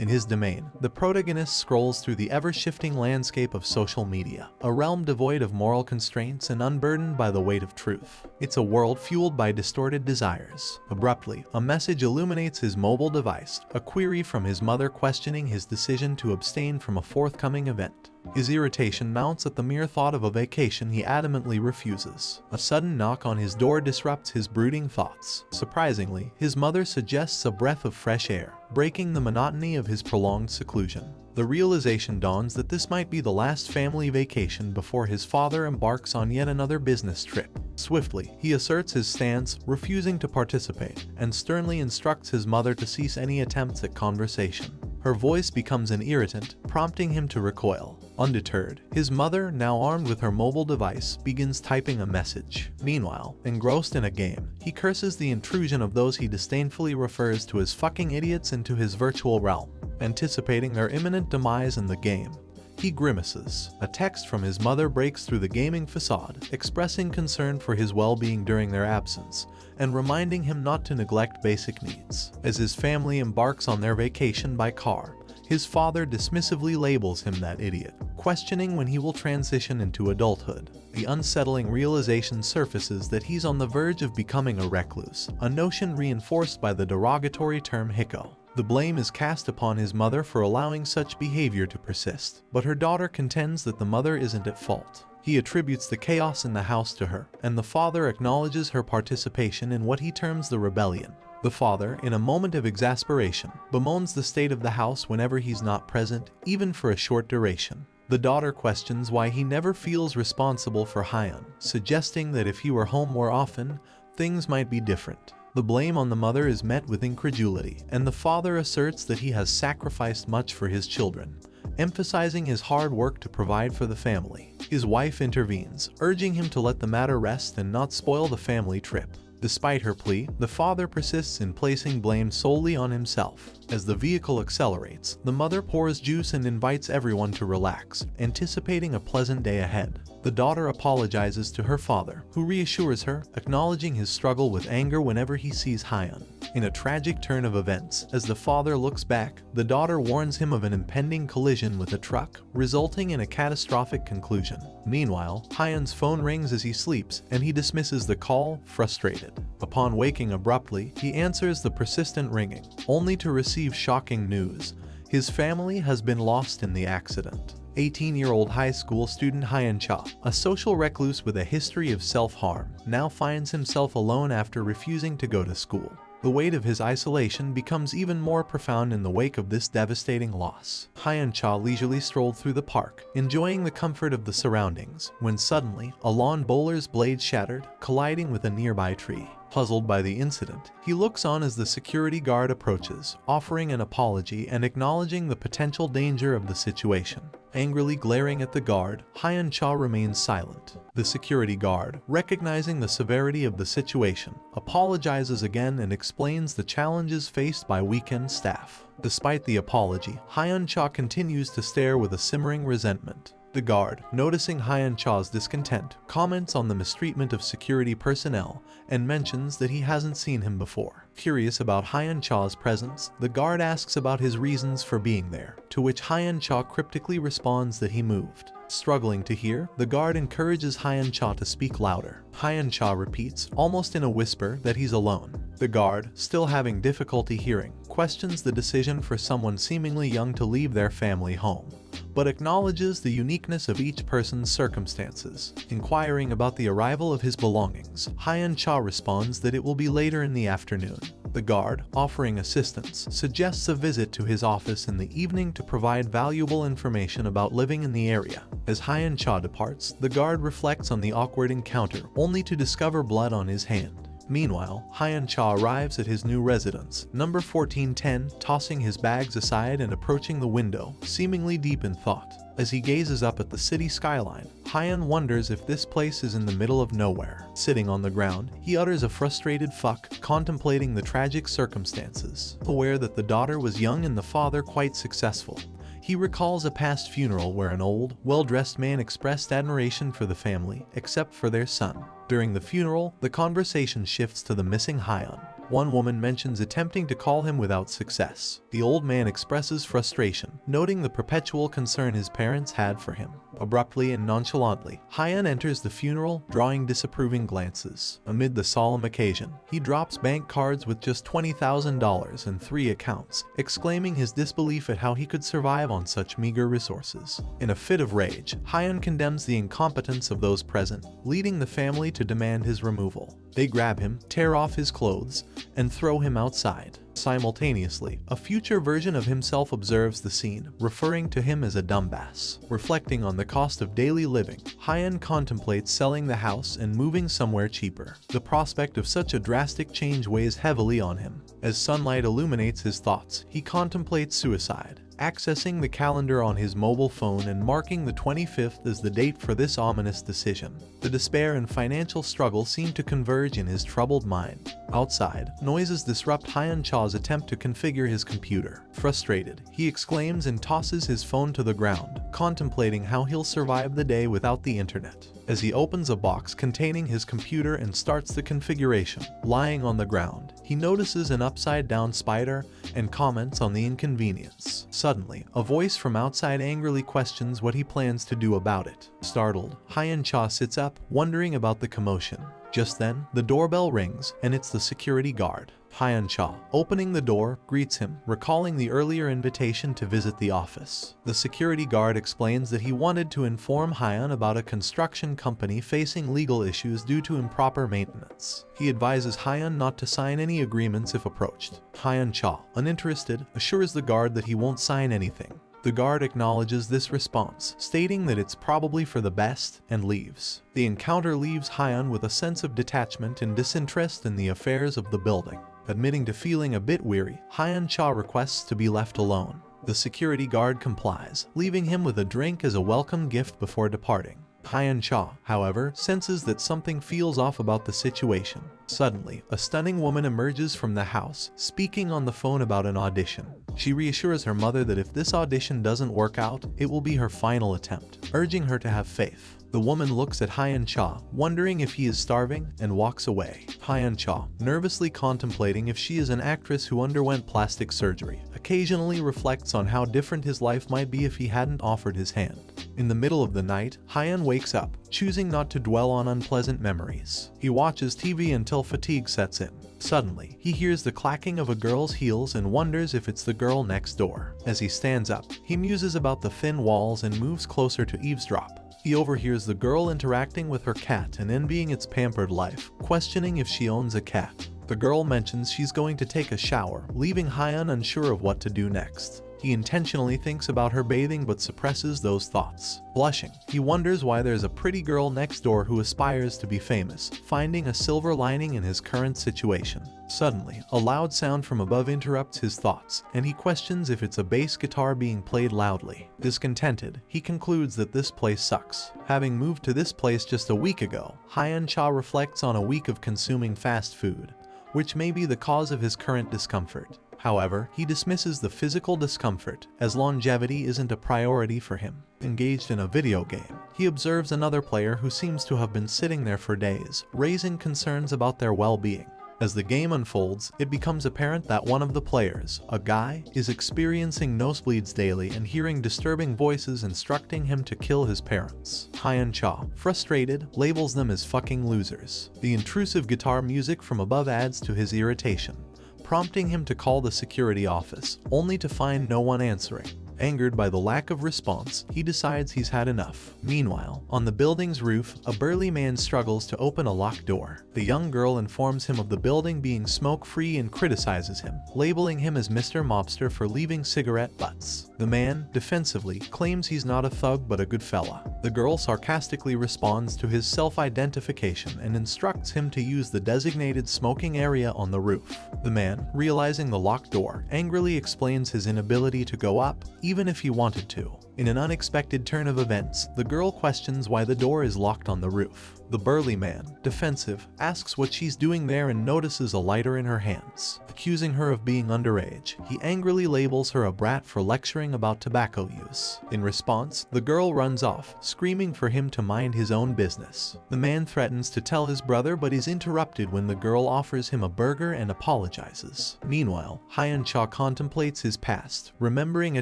In his domain, the protagonist scrolls through the ever-shifting landscape of social media, a realm devoid of moral constraints and unburdened by the weight of truth. It's a world fueled by distorted desires. Abruptly, a message illuminates his mobile device, a query from his mother questioning his decision to abstain from a forthcoming event. His irritation mounts at the mere thought of a vacation he adamantly refuses. A sudden knock on his door disrupts his brooding thoughts. Surprisingly, his mother suggests a breath of fresh air, breaking the monotony of his prolonged seclusion. The realization dawns that this might be the last family vacation before his father embarks on yet another business trip. Swiftly, he asserts his stance, refusing to participate, and sternly instructs his mother to cease any attempts at conversation. Her voice becomes an irritant, prompting him to recoil. Undeterred, his mother, now armed with her mobile device, begins typing a message. Meanwhile, engrossed in a game, he curses the intrusion of those he disdainfully refers to as fucking idiots into his virtual realm. Anticipating their imminent demise in the game, he grimaces. A text from his mother breaks through the gaming facade, expressing concern for his well-being during their absence, and reminding him not to neglect basic needs. As his family embarks on their vacation by car, his father dismissively labels him that idiot, questioning when he will transition into adulthood. The unsettling realization surfaces that he's on the verge of becoming a recluse, a notion reinforced by the derogatory term hicko. The blame is cast upon his mother for allowing such behavior to persist, but her daughter contends that the mother isn't at fault. He attributes the chaos in the house to her, and the father acknowledges her participation in what he terms the rebellion. The father, in a moment of exasperation, bemoans the state of the house whenever he's not present, even for a short duration. The daughter questions why he never feels responsible for Hyun, suggesting that if he were home more often, things might be different. The blame on the mother is met with incredulity, and the father asserts that he has sacrificed much for his children, emphasizing his hard work to provide for the family. His wife intervenes, urging him to let the matter rest and not spoil the family trip. Despite her plea, the father persists in placing blame solely on himself. As the vehicle accelerates, the mother pours juice and invites everyone to relax, anticipating a pleasant day ahead. The daughter apologizes to her father, who reassures her, acknowledging his struggle with anger whenever he sees Hyun. In a tragic turn of events, as the father looks back, the daughter warns him of an impending collision with a truck, resulting in a catastrophic conclusion. Meanwhile, Hyun's phone rings as he sleeps, and he dismisses the call, frustrated. Upon waking abruptly, he answers the persistent ringing, only to receive shocking news. His family has been lost in the accident. 18-year-old high school student Hyun Cha, a social recluse with a history of self-harm, now finds himself alone after refusing to go to school. The weight of his isolation becomes even more profound in the wake of this devastating loss. Hyun Cha leisurely strolled through the park, enjoying the comfort of the surroundings, when suddenly, a lawn bowler's blade shattered, colliding with a nearby tree. Puzzled by the incident, he looks on as the security guard approaches, offering an apology and acknowledging the potential danger of the situation. Angrily glaring at the guard, Hyun Cha remains silent. The security guard, recognizing the severity of the situation, apologizes again and explains the challenges faced by weekend staff. Despite the apology, Hyun Cha continues to stare with a simmering resentment. The guard, noticing Hyun Cha's discontent, comments on the mistreatment of security personnel and mentions that he hasn't seen him before. Curious about Hyun Cha's presence, the guard asks about his reasons for being there, to which Hyun Cha cryptically responds that he moved. Struggling to hear, the guard encourages Hyun Cha to speak louder. Hyun Cha repeats, almost in a whisper, that he's alone. The guard, still having difficulty hearing, questions the decision for someone seemingly young to leave their family home, but acknowledges the uniqueness of each person's circumstances. Inquiring about the arrival of his belongings, Hyun Cha responds that it will be later in the afternoon. The guard, offering assistance, suggests a visit to his office in the evening to provide valuable information about living in the area. As Hyun Cha departs, the guard reflects on the awkward encounter, only to discover blood on his hand. Meanwhile, Hyun Cha arrives at his new residence, number 1410, tossing his bags aside and approaching the window, seemingly deep in thought. As he gazes up at the city skyline, Hyun wonders if this place is in the middle of nowhere. Sitting on the ground, he utters a frustrated fuck, contemplating the tragic circumstances. Aware that the daughter was young and the father quite successful, he recalls a past funeral where an old, well-dressed man expressed admiration for the family, except for their son. During the funeral, the conversation shifts to the missing Hyun. One woman mentions attempting to call him without success. The old man expresses frustration, noting the perpetual concern his parents had for him. Abruptly and nonchalantly, Hyun enters the funeral, drawing disapproving glances. Amid the solemn occasion, he drops bank cards with just $20,000 and 3 accounts, exclaiming his disbelief at how he could survive on such meager resources. In a fit of rage, Hyun condemns the incompetence of those present, leading the family to demand his removal. They grab him, tear off his clothes, and throw him outside. Simultaneously, a future version of himself observes the scene, referring to him as a dumbass. Reflecting on the cost of daily living, Hyun contemplates selling the house and moving somewhere cheaper. The prospect of such a drastic change weighs heavily on him. As sunlight illuminates his thoughts, he contemplates suicide, accessing the calendar on his mobile phone and marking the 25th as the date for this ominous decision. The despair and financial struggle seem to converge in his troubled mind. Outside, noises disrupt Hyun Cha's attempt to configure his computer. Frustrated, he exclaims and tosses his phone to the ground, contemplating how he'll survive the day without the internet. As he opens a box containing his computer and starts the configuration, lying on the ground, he notices an upside-down spider and comments on the inconvenience. Suddenly, a voice from outside angrily questions what he plans to do about it. Startled, Hyun Cha sits up, wondering about the commotion. Just then, the doorbell rings, and it's the security guard. Hyun Cha, opening the door, greets him, recalling the earlier invitation to visit the office. The security guard explains that he wanted to inform Hyun about a construction company facing legal issues due to improper maintenance. He advises Hyun not to sign any agreements if approached. Hyun Cha, uninterested, assures the guard that he won't sign anything. The guard acknowledges this response, stating that it's probably for the best, and leaves. The encounter leaves Hyun with a sense of detachment and disinterest in the affairs of the building. Admitting to feeling a bit weary, Hyun Cha requests to be left alone. The security guard complies, leaving him with a drink as a welcome gift before departing. Hyun Cha, however, senses that something feels off about the situation. Suddenly, a stunning woman emerges from the house, speaking on the phone about an audition. She reassures her mother that if this audition doesn't work out, it will be her final attempt, urging her to have faith. The woman looks at Hyun Cha, wondering if he is starving, and walks away. Hyun Cha, nervously contemplating if she is an actress who underwent plastic surgery, occasionally reflects on how different his life might be if he hadn't offered his hand. In the middle of the night, Hyun wakes up, choosing not to dwell on unpleasant memories. He watches TV until fatigue sets in. Suddenly, he hears the clacking of a girl's heels and wonders if it's the girl next door. As he stands up, he muses about the thin walls and moves closer to eavesdrop. He overhears the girl interacting with her cat and envying its pampered life, questioning if she owns a cat. The girl mentions she's going to take a shower, leaving Hyun unsure of what to do next. He intentionally thinks about her bathing but suppresses those thoughts. Blushing, he wonders why there's a pretty girl next door who aspires to be famous, finding a silver lining in his current situation. Suddenly, a loud sound from above interrupts his thoughts, and he questions if it's a bass guitar being played loudly. Discontented, he concludes that this place sucks. Having moved to this place just a week ago, Hyun Cha reflects on a week of consuming fast food, which may be the cause of his current discomfort. However, he dismisses the physical discomfort, as longevity isn't a priority for him. Engaged in a video game, he observes another player who seems to have been sitting there for days, raising concerns about their well-being. As the game unfolds, it becomes apparent that one of the players, a guy, is experiencing nosebleeds daily and hearing disturbing voices instructing him to kill his parents. Hyun Cha, frustrated, labels them as fucking losers. The intrusive guitar music from above adds to his irritation, prompting him to call the security office, only to find no one answering. Angered by the lack of response, he decides he's had enough. Meanwhile, on the building's roof, a burly man struggles to open a locked door. The young girl informs him of the building being smoke-free and criticizes him, labeling him as Mr. Mobster for leaving cigarette butts. The man, defensively, claims he's not a thug but a good fella. The girl sarcastically responds to his self-identification and instructs him to use the designated smoking area on the roof. The man, realizing the locked door, angrily explains his inability to go up, even if he wanted to. In an unexpected turn of events, the girl questions why the door is locked on the roof. The burly man, defensive, asks what she's doing there and notices a lighter in her hands. Accusing her of being underage, he angrily labels her a brat for lecturing about tobacco use. In response, the girl runs off, screaming for him to mind his own business. The man threatens to tell his brother but is interrupted when the girl offers him a burger and apologizes. Meanwhile, Hyun-cha contemplates his past, remembering a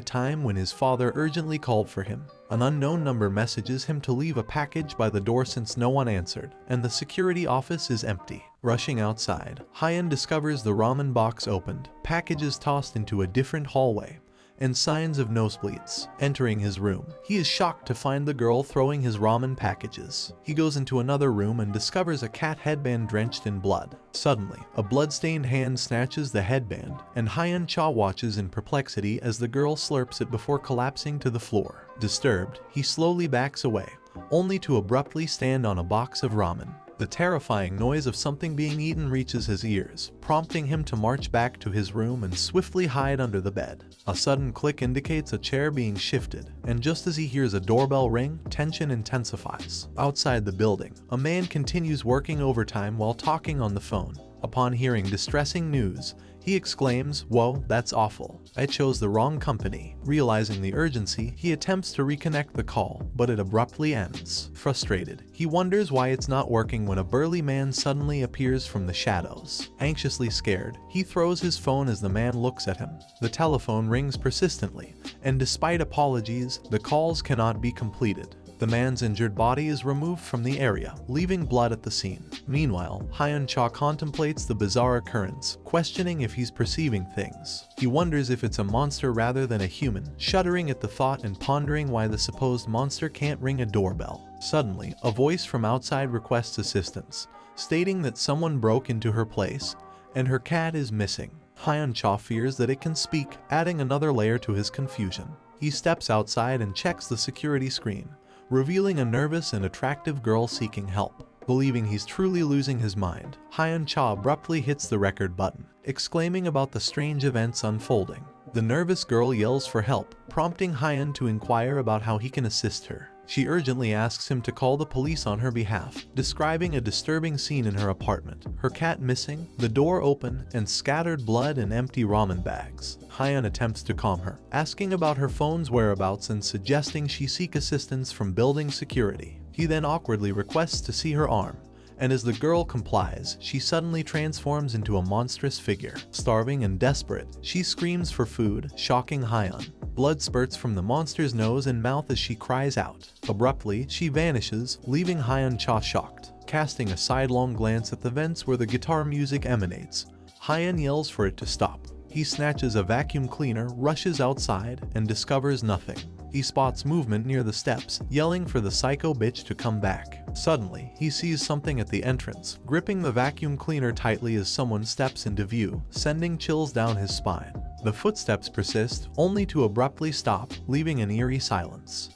time when his father urgently called for him. An unknown number messages him to leave a package by the door since no one answered, and the security office is empty. Rushing outside, Hyun discovers the ramen box opened, packages tossed into a different hallway, and signs of nosebleeds. Entering his room, he is shocked to find the girl throwing his ramen packages. He goes into another room and discovers a cat headband drenched in blood. Suddenly, a blood-stained hand snatches the headband, and Hyun-cha watches in perplexity as the girl slurps it before collapsing to the floor. Disturbed, he slowly backs away, only to abruptly stand on a box of ramen. The terrifying noise of something being eaten reaches his ears, prompting him to march back to his room and swiftly hide under the bed. A sudden click indicates a chair being shifted, and just as he hears a doorbell ring, tension intensifies. Outside the building, a man continues working overtime while talking on the phone. Upon hearing distressing news, he exclaims, "Whoa, that's awful. I chose the wrong company." Realizing the urgency, he attempts to reconnect the call, but it abruptly ends. Frustrated, he wonders why it's not working when a burly man suddenly appears from the shadows. Anxiously scared, he throws his phone as the man looks at him. The telephone rings persistently, and despite apologies, the calls cannot be completed. The man's injured body is removed from the area, leaving blood at the scene. Meanwhile, Hyun-cha contemplates the bizarre occurrence, questioning if he's perceiving things. He wonders if it's a monster rather than a human, shuddering at the thought and pondering why the supposed monster can't ring a doorbell. Suddenly, a voice from outside requests assistance, stating that someone broke into her place, and her cat is missing. Hyun-cha fears that it can speak, adding another layer to his confusion. He steps outside and checks the security screen, revealing a nervous and attractive girl seeking help. Believing he's truly losing his mind, Hyun-cha abruptly hits the record button, exclaiming about the strange events unfolding. The nervous girl yells for help, prompting Hyun to inquire about how he can assist her. She urgently asks him to call the police on her behalf, describing a disturbing scene in her apartment. Her cat missing, the door open, and scattered blood and empty ramen bags. Hyun attempts to calm her, asking about her phone's whereabouts and suggesting she seek assistance from building security. He then awkwardly requests to see her arm, and as the girl complies, she suddenly transforms into a monstrous figure. Starving and desperate, she screams for food, shocking Hyun. Blood spurts from the monster's nose and mouth as she cries out. Abruptly, she vanishes, leaving Hyun-cha shocked. Casting a sidelong glance at the vents where the guitar music emanates, Hyun yells for it to stop. He snatches a vacuum cleaner, rushes outside, and discovers nothing. He spots movement near the steps, yelling for the psycho bitch to come back. Suddenly, he sees something at the entrance, gripping the vacuum cleaner tightly as someone steps into view, sending chills down his spine. The footsteps persist, only to abruptly stop, leaving an eerie silence.